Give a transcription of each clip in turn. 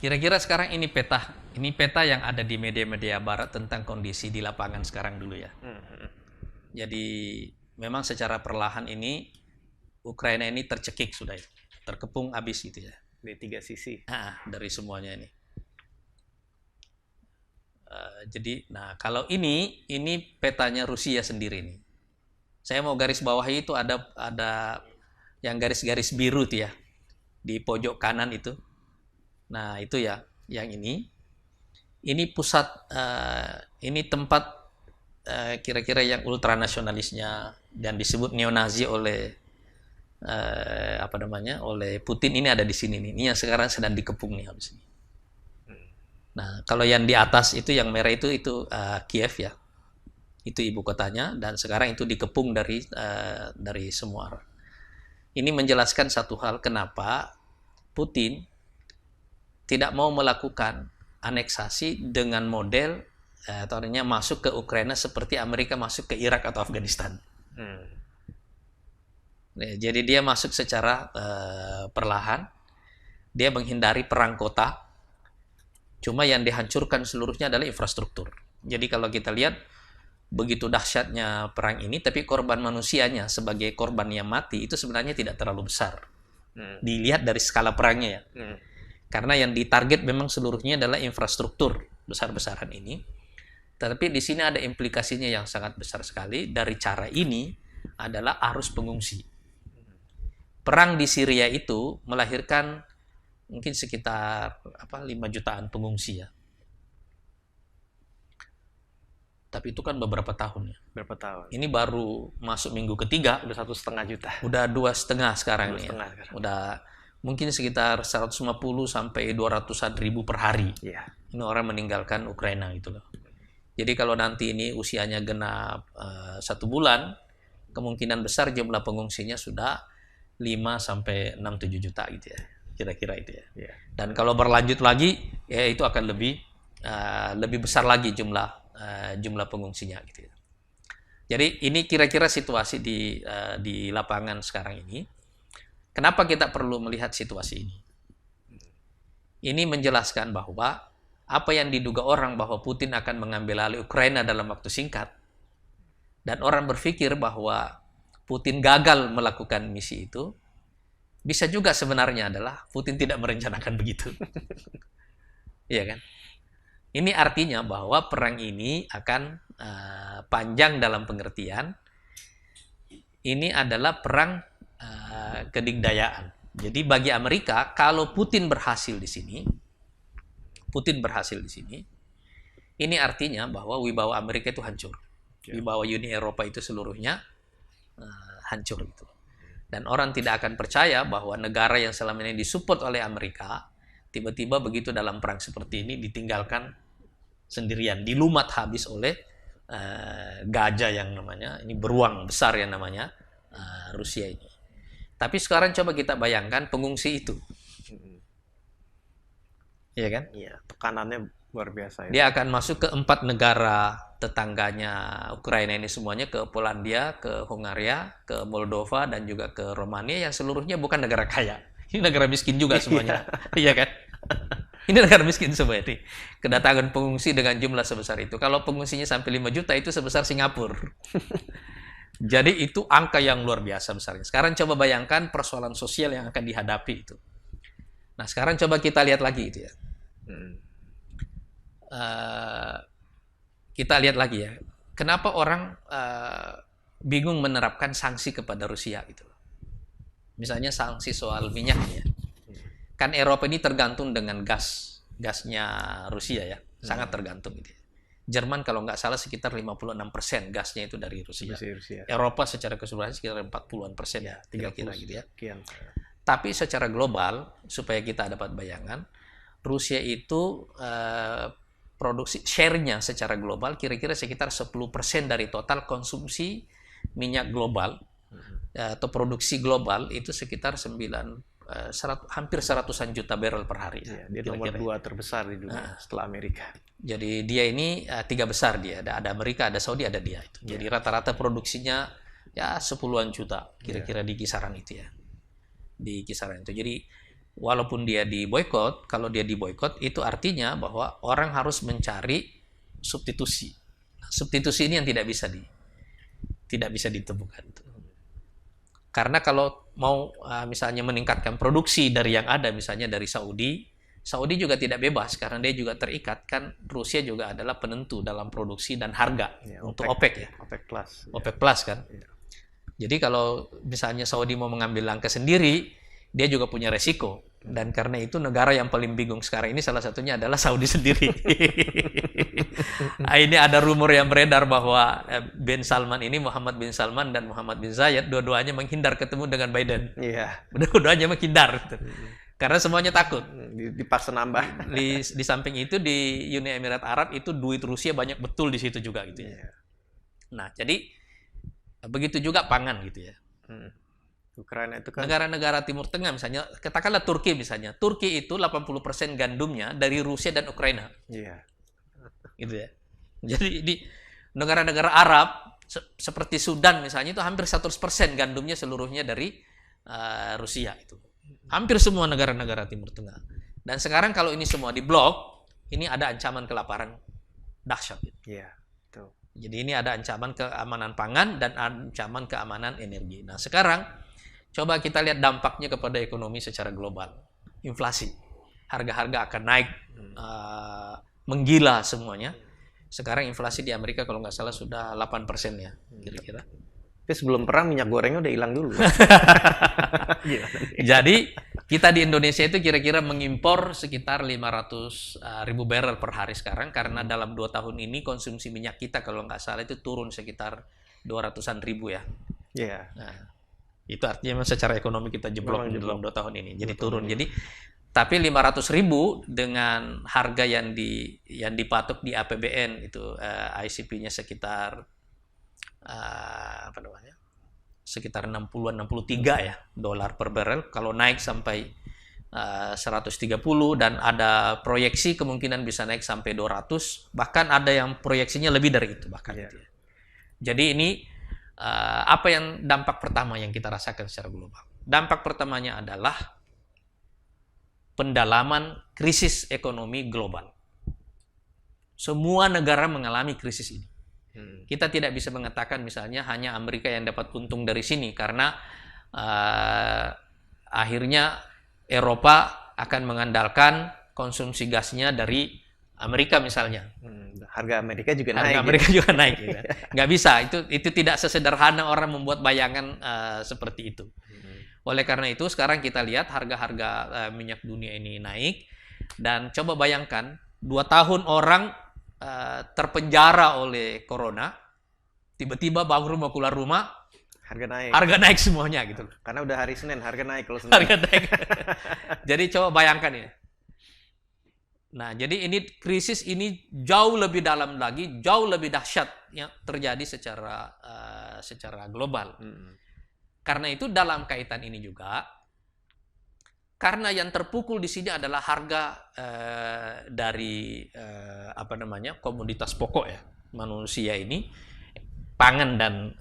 kira-kira sekarang ini peta yang ada di media-media barat tentang kondisi di lapangan sekarang dulu ya. Jadi memang secara perlahan ini Ukraina ini tercekik sudah, terkepung habis gitu ya. Di tiga sisi. Dari semuanya ini. Jadi, nah kalau ini petanya Rusia sendiri nih. Saya mau garis bawahi itu ada yang garis-garis biru tuh ya di pojok kanan itu. Nah itu ya, yang ini pusat, ini tempat kira-kira yang ultranasionalisnya dan disebut neonazi oleh oleh Putin ini ada di sini nih. Ini yang sekarang sedang dikepung nih habis ini. Nah, kalau yang di atas itu yang merah itu Kiev ya. Itu ibu kotanya dan sekarang itu dikepung dari semua arah. Ini menjelaskan satu hal kenapa Putin tidak mau melakukan aneksasi dengan model masuk ke Ukraina seperti Amerika masuk ke Irak atau Afghanistan. Jadi dia masuk secara perlahan, dia menghindari perang kota. Cuma yang dihancurkan seluruhnya adalah infrastruktur. Jadi kalau kita lihat begitu dahsyatnya perang ini, tapi korban manusianya sebagai korban yang mati itu sebenarnya tidak terlalu besar. Dilihat dari skala perangnya ya. Karena yang ditarget memang seluruhnya adalah infrastruktur besar-besaran ini. Tetapi di sini ada implikasinya yang sangat besar sekali. Dari cara ini adalah arus pengungsi. Perang di Syria itu melahirkan mungkin sekitar 5 jutaan pengungsi ya. Tapi itu kan beberapa tahun ya. Berapa tahun? Ini baru masuk minggu ketiga. Udah 1,5 juta. Udah 2,5 sekarang 2,5 nih. Sekarang. Udah mungkin sekitar 150 sampai 200-an ribu per hari. Iya. Ini orang meninggalkan Ukraina gitu loh. Jadi kalau nanti ini usianya genap 1 bulan, kemungkinan besar jumlah pengungsinya sudah 5 sampai 6-7 juta gitu ya. Kira-kira itu ya. Yeah. Dan kalau berlanjut lagi ya itu akan lebih besar lagi jumlah pengungsinya gitu ya. Jadi ini kira-kira situasi di lapangan sekarang ini. Kenapa kita perlu melihat situasi ini? Ini menjelaskan bahwa apa yang diduga orang bahwa Putin akan mengambil alih Ukraina dalam waktu singkat dan orang berpikir bahwa Putin gagal melakukan misi itu, bisa juga sebenarnya adalah Putin tidak merencanakan begitu. Iya kan? Ini artinya bahwa perang ini akan panjang dalam pengertian ini adalah perang kedikdayaan. Jadi bagi Amerika, kalau Putin berhasil di sini, ini artinya bahwa wibawa Amerika itu hancur. Wibawa Uni Eropa itu seluruhnya hancur gitu. Dan orang tidak akan percaya bahwa negara yang selama ini disupport oleh Amerika tiba-tiba begitu dalam perang seperti ini ditinggalkan sendirian, dilumat habis oleh gajah yang namanya ini beruang besar yang namanya Rusia ini. Tapi sekarang coba kita bayangkan pengungsi itu, iya kan? Iya, tekanannya luar biasa. Dia akan masuk ke 4 negara tetangganya Ukraina ini semuanya, ke Polandia, ke Hungaria, ke Moldova, dan juga ke Romania yang seluruhnya bukan negara kaya. Ini negara miskin juga semuanya. Iya kan? Ini negara miskin semua ini. Kedatangan pengungsi dengan jumlah sebesar itu. Kalau pengungsinya sampai 5 juta itu sebesar Singapura. Jadi itu angka yang luar biasa besarnya. Sekarang coba bayangkan persoalan sosial yang akan dihadapi itu. Nah sekarang coba kita lihat lagi itu ya. Kita lihat lagi ya, kenapa orang bingung menerapkan sanksi kepada Rusia gitu. Misalnya sanksi soal minyak ya. Kan Eropa ini tergantung dengan gasnya Rusia ya, sangat tergantung gitu. Jerman kalau nggak salah sekitar 56% gasnya itu dari Rusia. Eropa secara keseluruhan sekitar 40-an% ya, kira-kira gitu ya. Tapi secara global, supaya kita dapat bayangan, Rusia itu produksi share-nya secara global kira-kira sekitar 10% dari total konsumsi minyak global atau produksi global itu sekitar hampir 100-an juta barrel per hari. Ya, dia nomor 2 terbesar di dunia setelah Amerika. Jadi dia ini 3 besar dia, ada Amerika, ada Saudi, ada dia itu. Jadi rata-rata produksinya ya 10-an juta kira-kira di kisaran itu ya. Di kisaran itu. Jadi walaupun dia diboikot, kalau dia diboikot itu artinya bahwa orang harus mencari substitusi. Substitusi ini yang tidak bisa ditemukan. Karena kalau mau misalnya meningkatkan produksi dari yang ada, misalnya dari Saudi juga tidak bebas karena dia juga terikat, kan Rusia juga adalah penentu dalam produksi dan harga untuk OPEC ya. OPEC Plus kan. Ya. Jadi kalau misalnya Saudi mau mengambil langkah sendiri, dia juga punya resiko. Dan karena itu negara yang paling bingung sekarang ini salah satunya adalah Saudi sendiri. Ini ada rumor yang beredar bahwa Muhammad bin Salman dan Muhammad bin Zayed dua-duanya menghindar ketemu dengan Biden. Iya. Dua-duanya menghindar. Gitu. Karena semuanya takut. Dipaksa nambah. Di samping itu di Uni Emirat Arab itu duit Rusia banyak betul di situ juga gitu ya. Nah, jadi begitu juga pangan gitu ya. Ukraina itu kan negara-negara Timur Tengah misalnya, katakanlah Turki misalnya. Turki itu 80% gandumnya dari Rusia dan Ukraina. Iya. Gitu ya. Jadi di negara-negara Arab seperti Sudan misalnya itu hampir 100% gandumnya seluruhnya dari Rusia itu. Hampir semua negara-negara Timur Tengah. Dan sekarang kalau ini semua diblok, ini ada ancaman kelaparan dahsyat. Iya, betul. Jadi ini ada ancaman keamanan pangan dan ancaman keamanan energi. Nah, sekarang coba kita lihat dampaknya kepada ekonomi secara global. Inflasi. Harga-harga akan naik menggila semuanya. Sekarang inflasi di Amerika kalau nggak salah sudah 8% ya, kira-kira. Tapi sebelum perang minyak gorengnya udah hilang dulu. Jadi kita di Indonesia itu kira-kira mengimpor sekitar 500.000 barrel per hari sekarang karena dalam 2 tahun ini konsumsi minyak kita kalau nggak salah itu turun sekitar 200-an ribu ya. Iya. Nah, itu artinya memang secara ekonomi kita jeblok dalam 2 tahun ini. Jadi turun. Jadi tapi 500.000 dengan harga yang dipatok di APBN itu ICP-nya sekitar sekitar 60-an 63 ya dolar per barrel. Kalau naik sampai 130 dan ada proyeksi kemungkinan bisa naik sampai 200, bahkan ada yang proyeksinya lebih dari itu bahkan. Yeah. Jadi ini apa yang dampak pertama yang kita rasakan secara global? Dampak pertamanya adalah pendalaman krisis ekonomi global. Semua negara mengalami krisis ini. Kita tidak bisa mengatakan misalnya hanya Amerika yang dapat untung dari sini karena akhirnya Eropa akan mengandalkan konsumsi gasnya dari Amerika misalnya. Harga Amerika juga naik. Harga Amerika juga naik. Gitu. Nggak bisa. Itu tidak sesederhana orang membuat bayangan seperti itu. Oleh karena itu sekarang kita lihat harga-harga minyak dunia ini naik dan coba bayangkan 2 tahun orang terpenjara oleh corona, tiba-tiba bangun rumah keluar rumah, harga naik semuanya gitu. Karena udah hari Senin, harga naik kalau Senin. Harga naik. Jadi coba bayangkan ya. Nah, jadi ini krisis ini jauh lebih dalam lagi, jauh lebih dahsyat yang terjadi secara global. Karena itu dalam kaitan ini juga, karena yang terpukul di sini adalah harga dari komoditas pokok ya manusia ini, pangan dan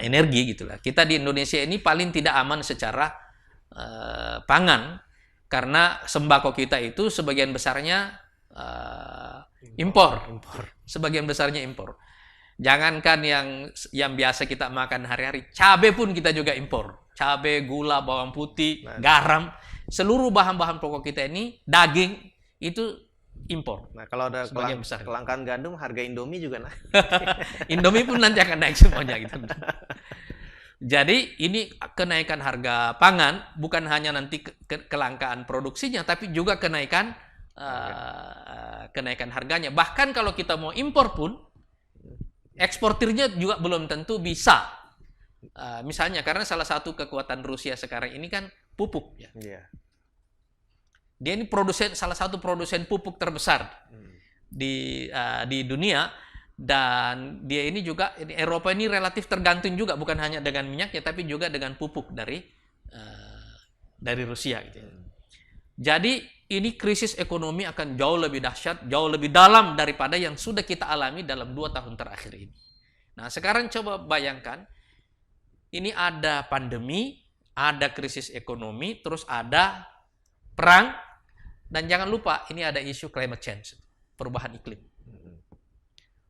energi gitulah. Kita di Indonesia ini paling tidak aman secara pangan karena sembako kita itu sebagian besarnya impor. Sebagian besarnya impor. Jangankan yang biasa kita makan hari-hari, cabai pun kita juga impor. Cabai, gula, bawang putih, garam, seluruh bahan-bahan pokok kita ini, daging itu impor. Nah, kalau ada kelangkaan gandum, harga Indomie juga naik. Indomie pun nanti akan naik semuanya gitu. Jadi ini kenaikan harga pangan bukan hanya nanti kelangkaan produksinya, tapi juga kenaikan harganya. Bahkan kalau kita mau impor pun, eksportirnya juga belum tentu bisa. Misalnya karena salah satu kekuatan Rusia sekarang ini kan pupuk. Ya. Yeah. Dia ini salah satu produsen pupuk terbesar di dunia. Dan dia ini juga, Eropa ini relatif tergantung juga bukan hanya dengan minyaknya tapi juga dengan pupuk dari Rusia gitu. Jadi ini krisis ekonomi akan jauh lebih dahsyat, jauh lebih dalam daripada yang sudah kita alami dalam 2 tahun terakhir ini. Nah, sekarang coba bayangkan ini ada pandemi, ada krisis ekonomi, terus ada perang, dan jangan lupa ini ada isu climate change, perubahan iklim.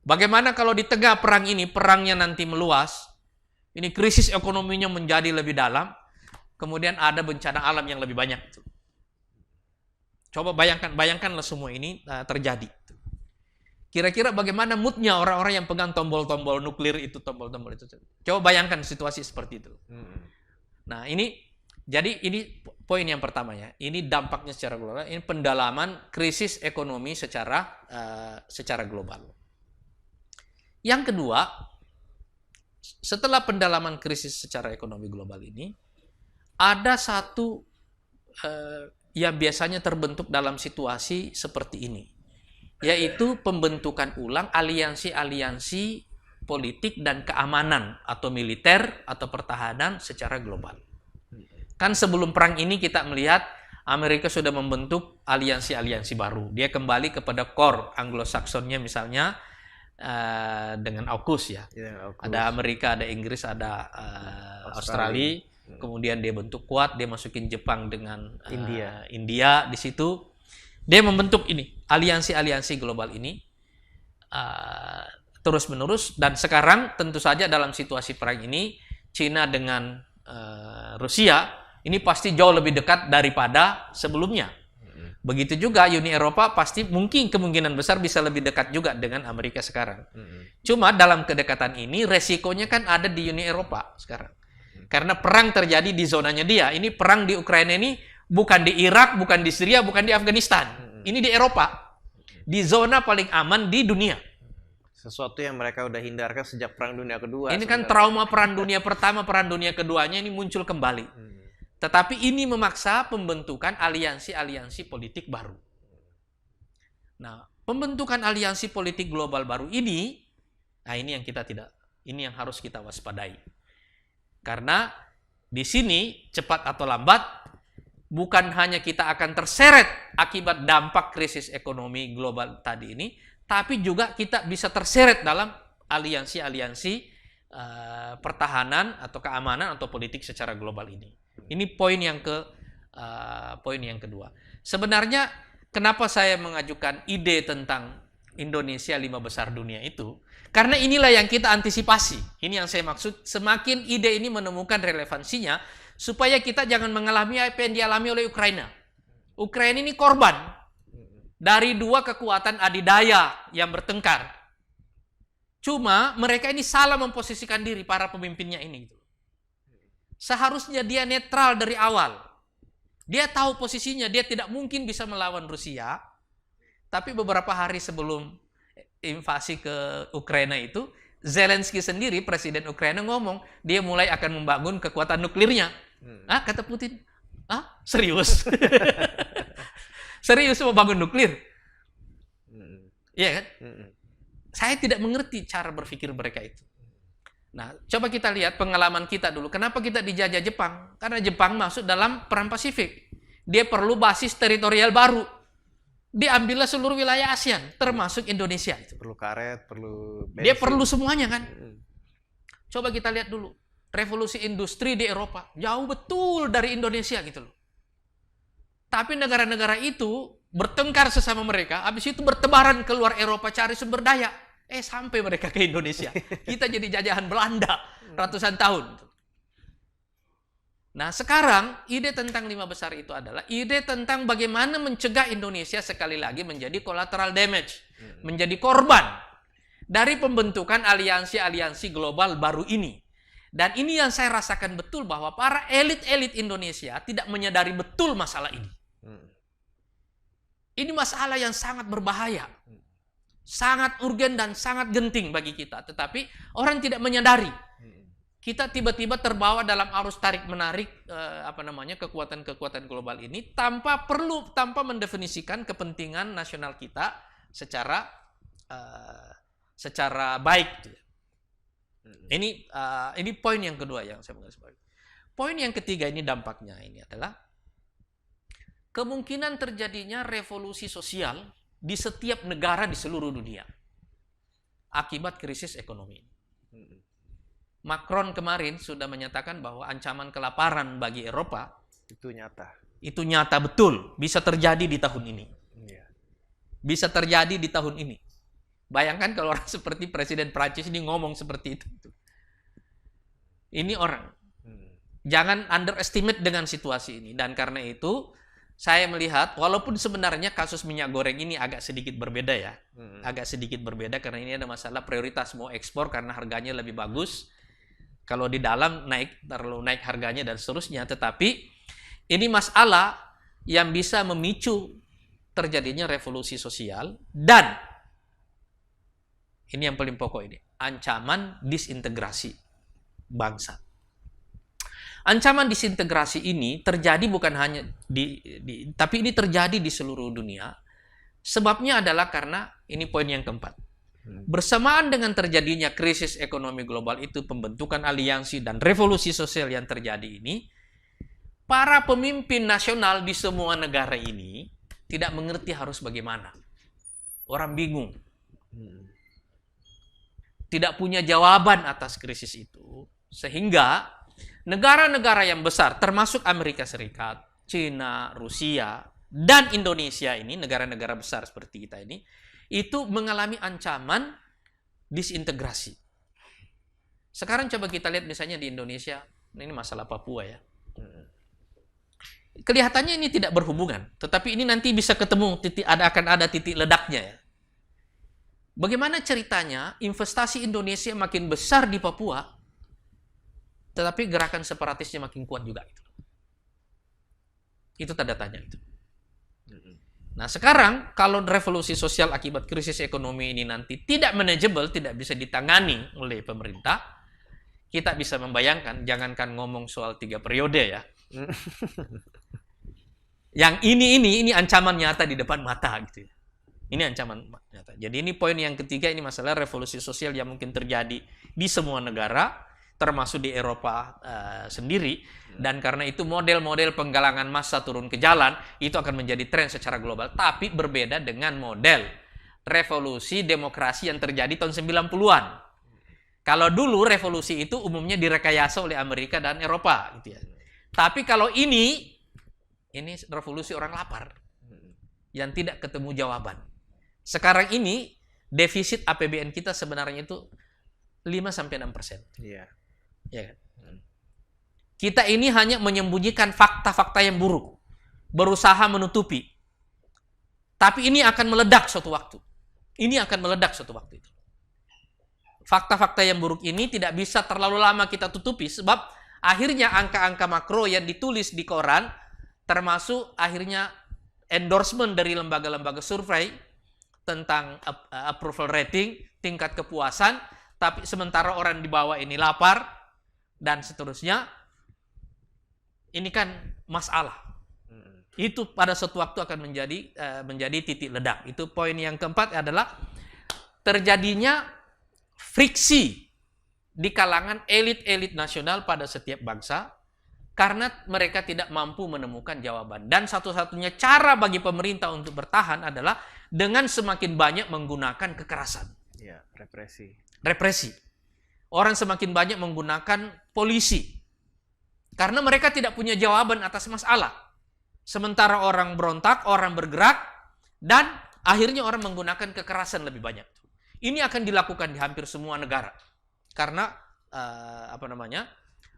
Bagaimana kalau di tengah perang ini, perangnya nanti meluas, ini krisis ekonominya menjadi lebih dalam, kemudian ada bencana alam yang lebih banyak. Coba bayangkanlah semua ini terjadi. Kira-kira bagaimana moodnya orang-orang yang pegang tombol-tombol nuklir itu, tombol-tombol itu. Coba bayangkan situasi seperti itu. Nah jadi ini poin yang pertama ya. Ini dampaknya secara global. Ini pendalaman krisis ekonomi secara global. Yang kedua, setelah pendalaman krisis secara ekonomi global ini, ada satu yang biasanya terbentuk dalam situasi seperti ini, yaitu pembentukan ulang aliansi-aliansi politik dan keamanan atau militer atau pertahanan secara global. Kan sebelum perang ini kita melihat Amerika sudah membentuk aliansi-aliansi baru. Dia kembali kepada core Anglo-Saksonnya misalnya dengan AUKUS ya. AUKUS. Ada Amerika, ada Inggris, ada Australia. Kemudian dia bentuk Quad, dia masukin Jepang dengan India di situ. Dia membentuk ini aliansi-aliansi global ini terus-menerus, dan sekarang tentu saja dalam situasi perang ini Cina dengan Rusia ini pasti jauh lebih dekat daripada sebelumnya. Begitu juga Uni Eropa pasti kemungkinan besar bisa lebih dekat juga dengan Amerika sekarang. Cuma dalam kedekatan ini resikonya kan ada di Uni Eropa sekarang. Karena perang terjadi di zonanya dia. Ini perang di Ukraina ini bukan di Irak, bukan di Syria, bukan di Afghanistan. Ini di Eropa. Di zona paling aman di dunia. Sesuatu yang mereka udah hindarkan sejak Perang Dunia Kedua. Ini kan trauma Perang Dunia Pertama, Perang Dunia Keduanya ini muncul kembali. Tetapi ini memaksa pembentukan aliansi-aliansi politik baru. Nah, pembentukan aliansi politik global baru ini yang harus kita waspadai. Karena di sini cepat atau lambat bukan hanya kita akan terseret akibat dampak krisis ekonomi global tadi ini, tapi juga kita bisa terseret dalam aliansi-aliansi pertahanan atau keamanan atau politik secara global ini. Ini poin yang kedua. Sebenarnya kenapa saya mengajukan ide tentang Indonesia 5 besar dunia itu? Karena inilah yang kita antisipasi. Ini yang saya maksud, semakin ide ini menemukan relevansinya supaya kita jangan mengalami apa yang dialami oleh Ukraina. Ukraina ini korban dari dua kekuatan adidaya yang bertengkar. Cuma mereka ini salah memposisikan diri, para pemimpinnya ini. Seharusnya dia netral dari awal. Dia tahu posisinya, dia tidak mungkin bisa melawan Rusia. Tapi beberapa hari sebelum invasi ke Ukraina itu, Zelensky sendiri, presiden Ukraina ngomong, dia mulai akan membangun kekuatan nuklirnya. Kata Putin, serius? Serius mau bangun nuklir? Iya kan? Saya tidak mengerti cara berpikir mereka itu. Nah, coba kita lihat pengalaman kita dulu. Kenapa kita dijajah Jepang? Karena Jepang masuk dalam Perang Pasifik. Dia perlu basis teritorial baru. Diambillah seluruh wilayah ASEAN, termasuk Indonesia. Perlu karet, perlu bensin. Dia perlu semuanya kan? Coba kita lihat dulu. Revolusi industri di Eropa. Jauh betul dari Indonesia gitu loh. Tapi negara-negara itu bertengkar sesama mereka. Habis itu bertebaran keluar Eropa cari sumber daya. Sampai mereka ke Indonesia. Kita jadi jajahan Belanda ratusan tahun. Nah, sekarang ide tentang 5 besar itu adalah ide tentang bagaimana mencegah Indonesia sekali lagi menjadi collateral damage, menjadi korban dari pembentukan aliansi-aliansi global baru ini. Dan ini yang saya rasakan betul bahwa para elit-elit Indonesia tidak menyadari betul masalah ini. Ini masalah yang sangat berbahaya. Sangat urgen dan sangat genting bagi kita, tetapi orang tidak menyadari. Kita tiba-tiba terbawa dalam arus tarik-menarik kekuatan-kekuatan global ini tanpa mendefinisikan kepentingan nasional kita secara baik. Ini poin yang kedua yang saya menggarisbawahi. Poin yang ketiga ini dampaknya ini adalah kemungkinan terjadinya revolusi sosial di setiap negara di seluruh dunia akibat krisis ekonomi. Macron kemarin sudah menyatakan bahwa ancaman kelaparan bagi Eropa itu nyata. Itu nyata betul, bisa terjadi di tahun ini. Iya. Bisa terjadi di tahun ini. Bayangkan kalau orang seperti Presiden Prancis ini ngomong seperti itu. Ini orang. Jangan underestimate dengan situasi ini. Dan karena itu, saya melihat, walaupun sebenarnya kasus minyak goreng ini agak sedikit berbeda ya. Agak sedikit berbeda karena ini ada masalah prioritas mau ekspor karena harganya lebih bagus. Kalau di dalam terlalu naik harganya dan seterusnya. Tetapi ini masalah yang bisa memicu terjadinya revolusi sosial. Dan ini yang paling pokok ini. Ancaman disintegrasi bangsa. Ancaman disintegrasi ini terjadi bukan hanya tapi ini terjadi di seluruh dunia. Sebabnya adalah karena, ini poin yang keempat. Bersamaan dengan terjadinya krisis ekonomi global itu, pembentukan aliansi dan revolusi sosial yang terjadi ini, para pemimpin nasional di semua negara ini tidak mengerti harus bagaimana. Orang bingung. Tidak punya jawaban atas krisis itu. Sehingga negara-negara yang besar, termasuk Amerika Serikat, China, Rusia, dan Indonesia ini, negara-negara besar seperti kita ini, itu mengalami ancaman disintegrasi. Sekarang coba kita lihat misalnya di Indonesia, ini masalah Papua ya. Kelihatannya ini tidak berhubungan, tetapi ini nanti bisa ketemu, akan ada titik ledaknya ya. Bagaimana ceritanya investasi Indonesia makin besar di Papua, tetapi gerakan separatisnya makin kuat juga. Itu tanda tanya itu. Nah sekarang kalau revolusi sosial akibat krisis ekonomi ini nanti tidak manageable, tidak bisa ditangani oleh pemerintah, kita bisa membayangkan, jangankan ngomong soal 3 periode ya. Yang ini ancaman nyata di depan mata gitu ya. Ini ancaman nyata. Jadi ini poin yang ketiga, ini masalah revolusi sosial yang mungkin terjadi di semua negara, termasuk di Eropa sendiri. Dan karena itu model-model penggalangan massa turun ke jalan itu akan menjadi tren secara global. Tapi berbeda dengan model revolusi demokrasi yang terjadi tahun 90-an. Kalau dulu revolusi itu umumnya direkayasa oleh Amerika dan Eropa gitu ya. Tapi kalau ini revolusi orang lapar yang tidak ketemu jawaban. Sekarang ini defisit APBN kita sebenarnya itu 5-6%. Iya. Ya kan? Kita ini hanya menyembunyikan fakta-fakta yang buruk, berusaha menutupi. Tapi ini akan meledak suatu waktu. Ini akan meledak suatu waktu itu. Fakta-fakta yang buruk ini tidak bisa terlalu lama kita tutupi, sebab akhirnya angka-angka makro yang ditulis di koran, termasuk akhirnya endorsement dari lembaga-lembaga survei tentang approval rating, tingkat kepuasan, tapi sementara orang di bawah ini lapar, dan seterusnya. Ini kan masalah. Itu pada suatu waktu akan menjadi titik ledak. Itu poin yang keempat adalah terjadinya friksi di kalangan elit-elit nasional pada setiap bangsa karena mereka tidak mampu menemukan jawaban. Dan satu-satunya cara bagi pemerintah untuk bertahan adalah dengan semakin banyak menggunakan kekerasan. Ya, represi. Represi. Orang semakin banyak menggunakan polisi. Karena mereka tidak punya jawaban atas masalah. Sementara orang berontak, orang bergerak, dan akhirnya orang menggunakan kekerasan lebih banyak. Ini akan dilakukan di hampir semua negara. Karena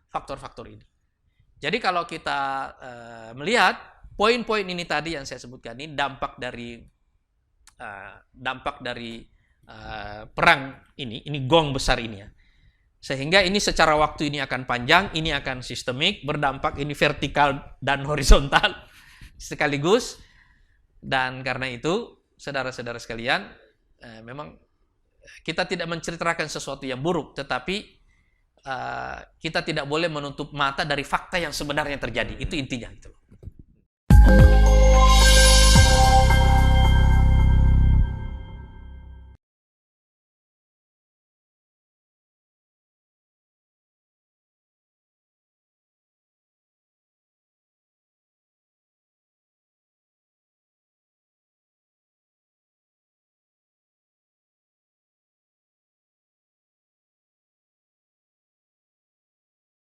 faktor-faktor ini. Jadi kalau kita melihat poin-poin ini tadi yang saya sebutkan ini dampak dari perang ini gong besar ini ya. Sehingga ini secara waktu ini akan panjang, ini akan sistemik, berdampak ini vertikal dan horizontal sekaligus. Dan karena itu, saudara-saudara sekalian, memang kita tidak menceritakan sesuatu yang buruk, tetapi kita tidak boleh menutup mata dari fakta yang sebenarnya terjadi. Itu intinya. Gitu.